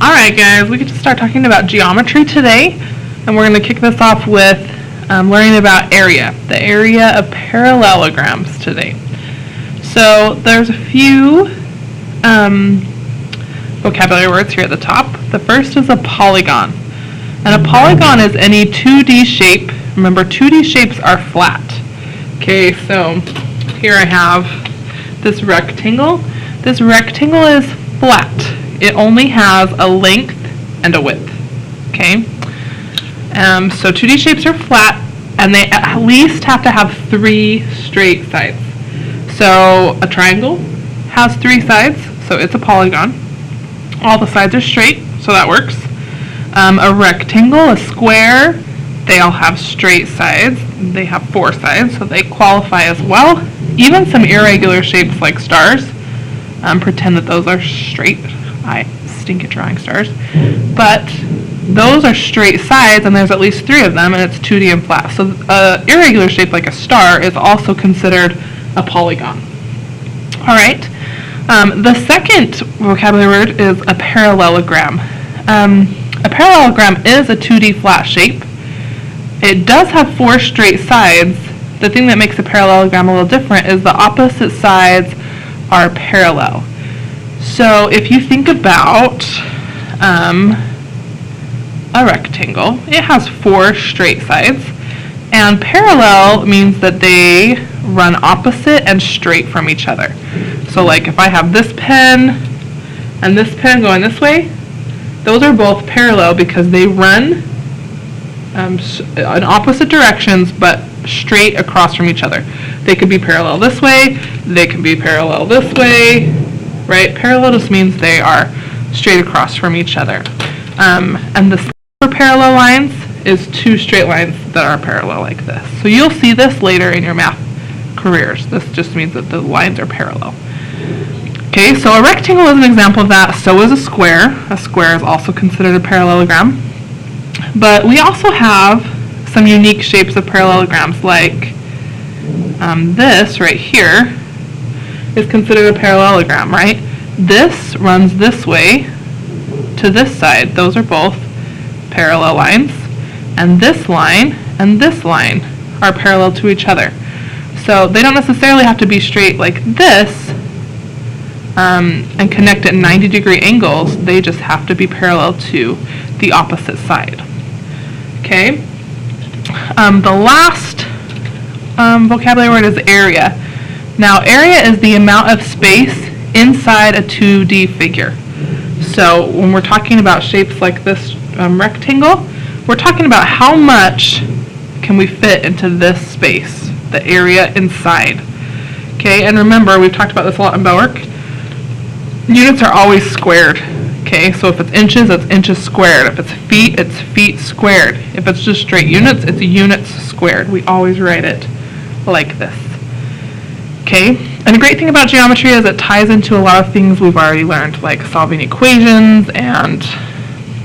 Alright guys, we get to start talking about geometry today, and we're going to kick this off with learning about area, the area of parallelograms today. So there's a few vocabulary words here at the top. The first is a polygon. And a polygon is any 2D shape. Remember, 2D shapes are flat. Okay, so here I have this rectangle. This rectangle is flat. It only has a length and a width. Okay? So 2D shapes are flat, and they at least have to have 3 straight sides. So a triangle has 3 sides, so it's a polygon. All the sides are straight, so that works. A rectangle, a square, they all have straight sides. They have 4 sides, so they qualify as well. Even some irregular shapes like stars, pretend that those are straight. I stink at drawing stars. But those are straight sides, and there's at least 3 of them, and it's 2D and flat. So an irregular shape like a star is also considered a polygon. All right. The second vocabulary word is a parallelogram. A parallelogram is a 2D flat shape. It does have 4 straight sides. The thing that makes a parallelogram a little different is the opposite sides are parallel. So if you think about a rectangle, it has 4 straight sides, and parallel means that they run opposite and straight from each other. So like if I have this pen and this pen going this way, those are both parallel because they run in opposite directions but straight across from each other. They could be parallel this way, they can be parallel this way, right? Parallel just means they are straight across from each other. And the for parallel lines is 2 straight lines that are parallel like this. So you'll see this later in your math careers. This just means that the lines are parallel. Okay, so a rectangle is an example of that. So is a square. A square is also considered a parallelogram. But we also have some unique shapes of parallelograms, like this right here is considered a parallelogram, right? This runs this way to this side. Those are both parallel lines. And this line are parallel to each other. So they don't necessarily have to be straight like this and connect at 90-degree angles. They just have to be parallel to the opposite side. Okay? The last vocabulary word is area. Now, area is the amount of space inside a 2D figure. So when we're talking about shapes like this rectangle, we're talking about how much can we fit into this space, the area inside. Okay, and remember, we've talked about this a lot in Bellwork. Units are always squared. Okay, so if it's inches, it's inches squared. If it's feet squared. If it's just straight units, it's units squared. We always write it like this. Okay, and the great thing about geometry is it ties into a lot of things we've already learned, like solving equations, and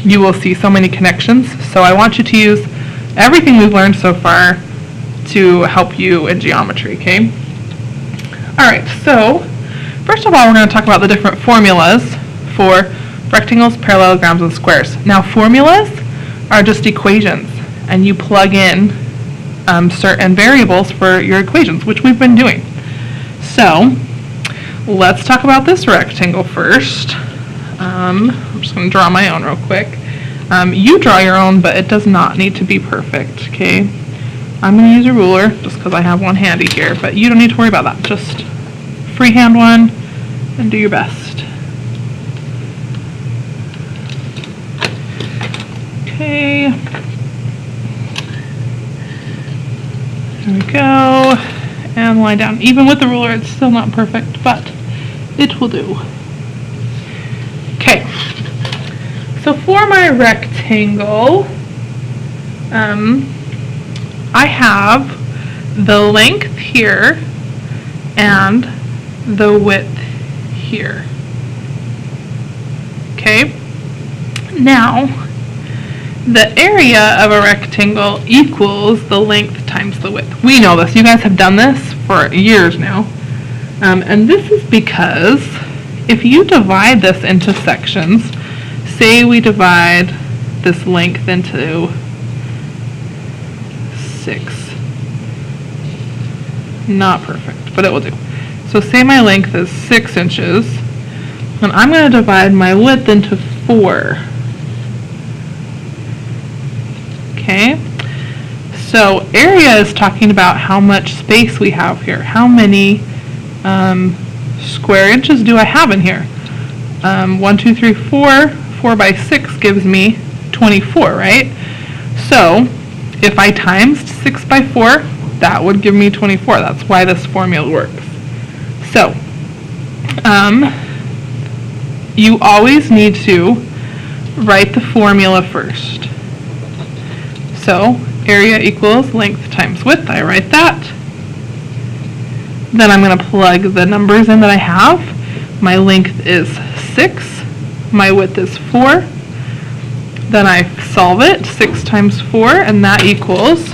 you will see so many connections. So I want you to use everything we've learned so far to help you in geometry, okay? Alright, so first of all, we're going to talk about the different formulas for rectangles, parallelograms, and squares. Now, formulas are just equations, and you plug in certain variables for your equations, which we've been doing. So let's talk about this rectangle first. I'm just going to draw my own real quick. You draw your own, but it does not need to be perfect, okay? I'm going to use a ruler just because I have one handy here, but you don't need to worry about that. Just freehand one and do your best. Okay. There we go. And line down. Even with the ruler, it's still not perfect, but it will do. Okay. So for my rectangle, I have the length here and the width here. Okay? Now, the area of a rectangle equals the length times the width. We know this. You guys have done this for years now. And this is because if you divide this into sections, say we divide this length into 6. Not perfect, but it will do. So say my length is 6 inches, and I'm going to divide my width into 4. Okay, so area is talking about how much space we have here. How many square inches do I have in here? 1, 2, 3, 4. 4 by 6 gives me 24, right? So if I times 6 by 4, that would give me 24. That's why this formula works. So you always need to write the formula first. So area equals length times width. I write that. Then I'm going to plug the numbers in that I have. My length is 6. My width is 4. Then I solve it. 6 times 4, and that equals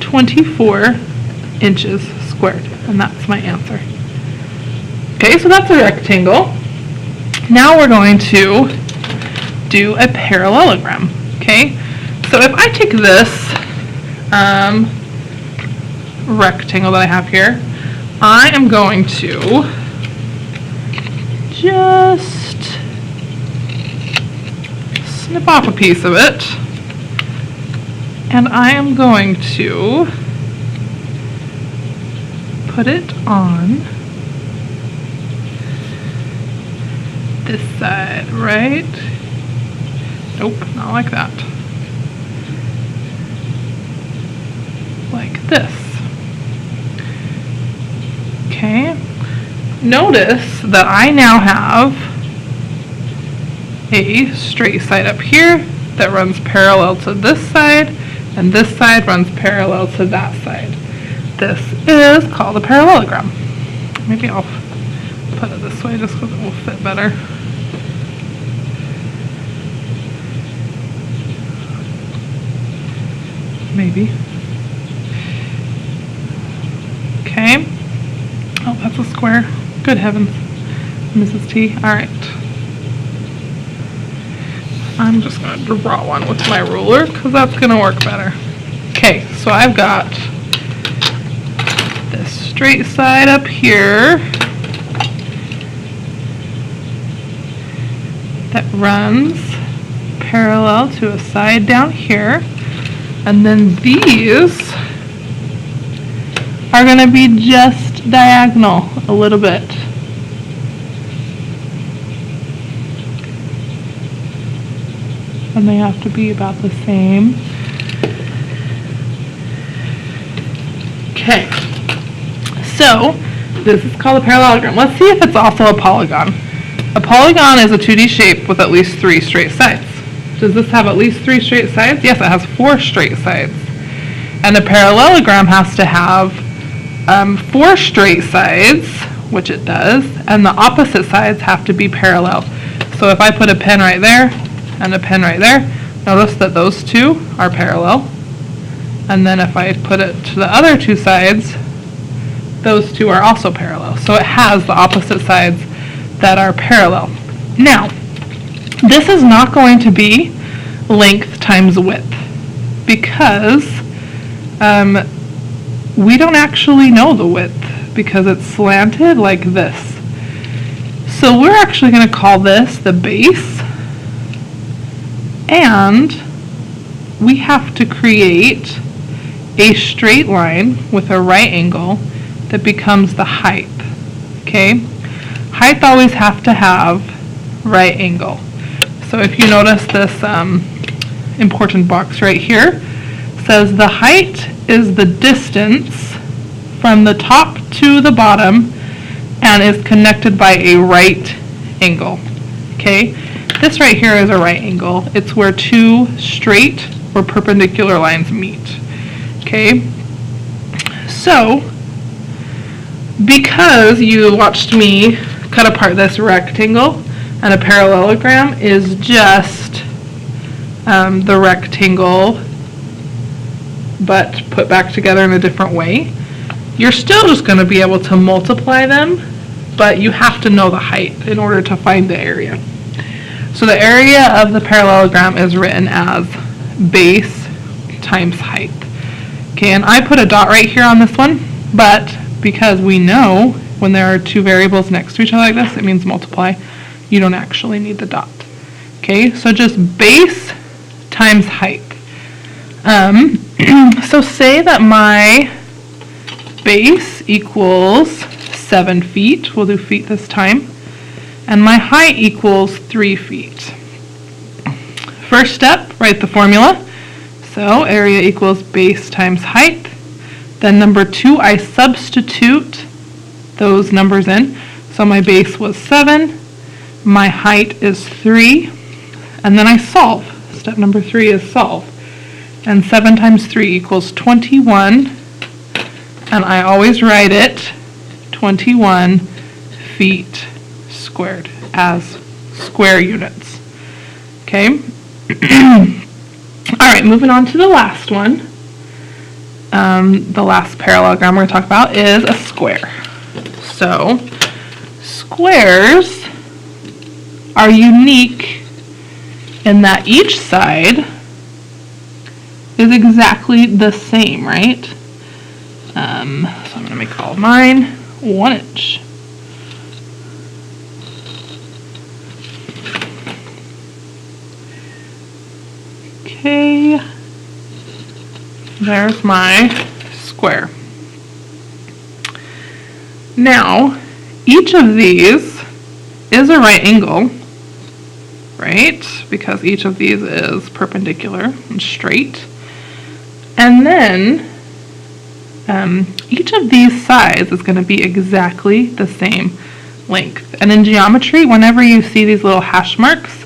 24 inches squared. And that's my answer. Okay, so that's a rectangle. Now we're going to do a parallelogram. Okay, so if I take this rectangle that I have here, I am going to just snip off a piece of it, and I am going to put it on this side, right? Nope, not like that. Like this. Okay. Notice that I now have a straight side up here that runs parallel to this side, and this side runs parallel to that side. This is called a parallelogram. Maybe I'll put it this way just because it will fit better. Maybe. Okay. Oh, that's a square. Good heavens, Mrs. T. All right. I'm just going to draw one with my ruler because that's going to work better. Okay, so I've got this straight side up here that runs parallel to a side down here, and then these are going to be just diagonal a little bit. And they have to be about the same. Okay, so this is called a parallelogram. Let's see if it's also a polygon. A polygon is a 2D shape with at least 3 straight sides. Does this have at least 3 straight sides? Yes, it has 4 straight sides. And a parallelogram has to have 4 straight sides, which it does, and the opposite sides have to be parallel. So if I put a pen right there and a pen right there, notice that those two are parallel. And then if I put it to the other 2 sides, those two are also parallel. So it has the opposite sides that are parallel. Now, this is not going to be length times width because we don't actually know the width because it's slanted like this. So we're actually going to call this the base, and we have to create a straight line with a right angle that becomes the height. Okay? Height always have to have right angle. So if you notice this important box right here, says the height is the distance from the top to the bottom and is connected by a right angle. Okay? This right here is a right angle. It's where 2 straight or perpendicular lines meet. Okay? So, because you watched me cut apart this rectangle, and a parallelogram is just the rectangle but put back together in a different way, you're still just going to be able to multiply them, but you have to know the height in order to find the area. So the area of the parallelogram is written as base times height. Okay, and I put a dot right here on this one, but because we know when there are two variables next to each other like this, it means multiply. You don't actually need the dot. Okay, so just base times height. So say that my base equals 7 feet. We'll do feet this time. And my height equals 3 feet. First step, write the formula. So area equals base times height. Then number 2, I substitute those numbers in. So my base was 7, my height is 3, and then I solve. Step number 3 is solve. And 7 times 3 equals 21, and I always write it 21 feet squared as square units. Okay? Alright, moving on to the last one. The last parallelogram we're going to talk about is a square. So, squares are unique in that each side is exactly the same, right? So I'm going to make all of mine 1 inch. Okay, there's my square. Now, each of these is a right angle, right? Because each of these is perpendicular and straight. And then each of these sides is going to be exactly the same length. And in geometry, whenever you see these little hash marks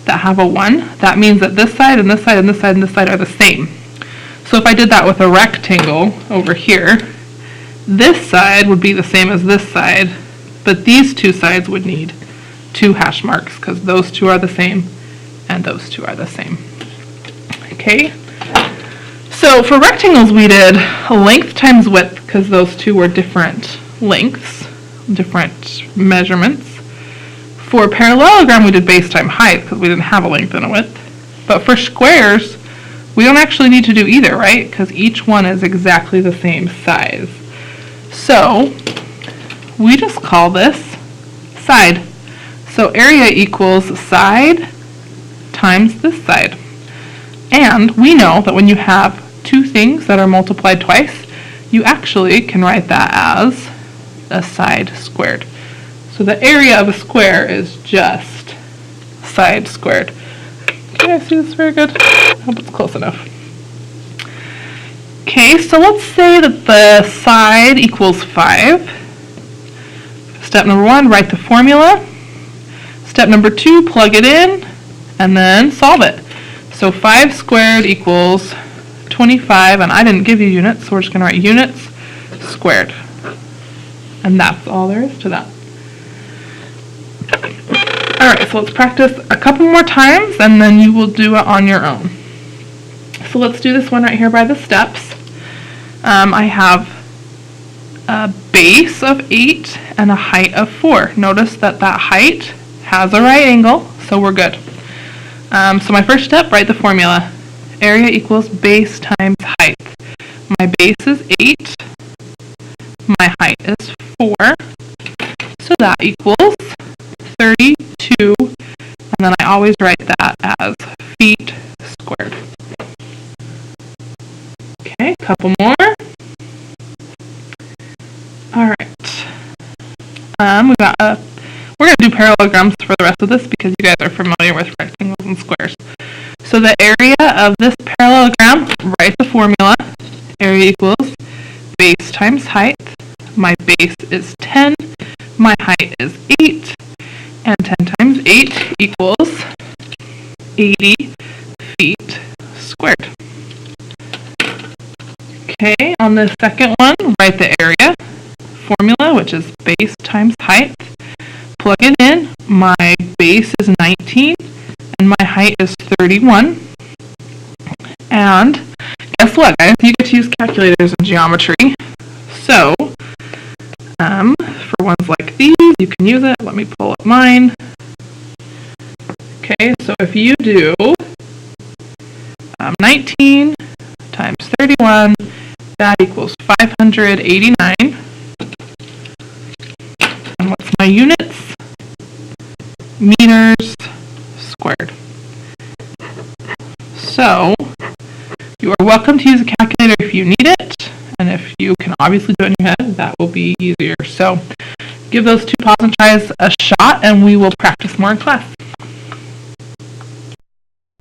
that have a 1, that means that this side and this side and this side and this side are the same. So if I did that with a rectangle over here, this side would be the same as this side, but these two sides would need 2 hash marks because those two are the same and those two are the same. Okay? So for rectangles we did length times width because those two were different lengths, different measurements. For parallelogram we did base times height because we didn't have a length and a width. But for squares we don't actually need to do either, right? Because each one is exactly the same size. So we just call this side. So area equals side times this side. And we know that when you have two things that are multiplied twice, you actually can write that as a side squared. So the area of a square is just side squared. Can I see this very good? I hope it's close enough. Okay, so let's say that the side equals 5. Step number 1, write the formula. Step number 2, plug it in, and then solve it. So 5 squared equals 25, and I didn't give you units, so we're just going to write units squared. And that's all there is to that. Alright, so let's practice a couple more times, and then you will do it on your own. So let's do this one right here by the steps. I have a base of 8 and a height of 4. Notice that that height has a right angle, so we're good. So my first step, write the formula. Area equals base times height. My base is 8. My height is 4. So that equals 32. And then I always write that as feet squared. Okay, a couple more. Alright. We're going to do parallelograms for the rest of this because you guys are familiar with rectangles and squares. So the area of this parallelogram, write the formula. Area equals base times height. My base is 10. My height is 8. And 10 times 8 equals 80 feet squared. Okay, on the second one, write the area formula, which is base times height. Plug it in. My base is 19 and my height is 31. And guess what, guys? You get to use calculators in geometry. So, for ones like these, you can use it. Let me pull up mine. Okay, so if you do 19 times 31, that equals 589. And what's my units? Meters squared. So you are welcome to use a calculator if you need it, and if you can obviously do it in your head, that will be easier. So give those two pause and tries a shot, and we will practice more in class.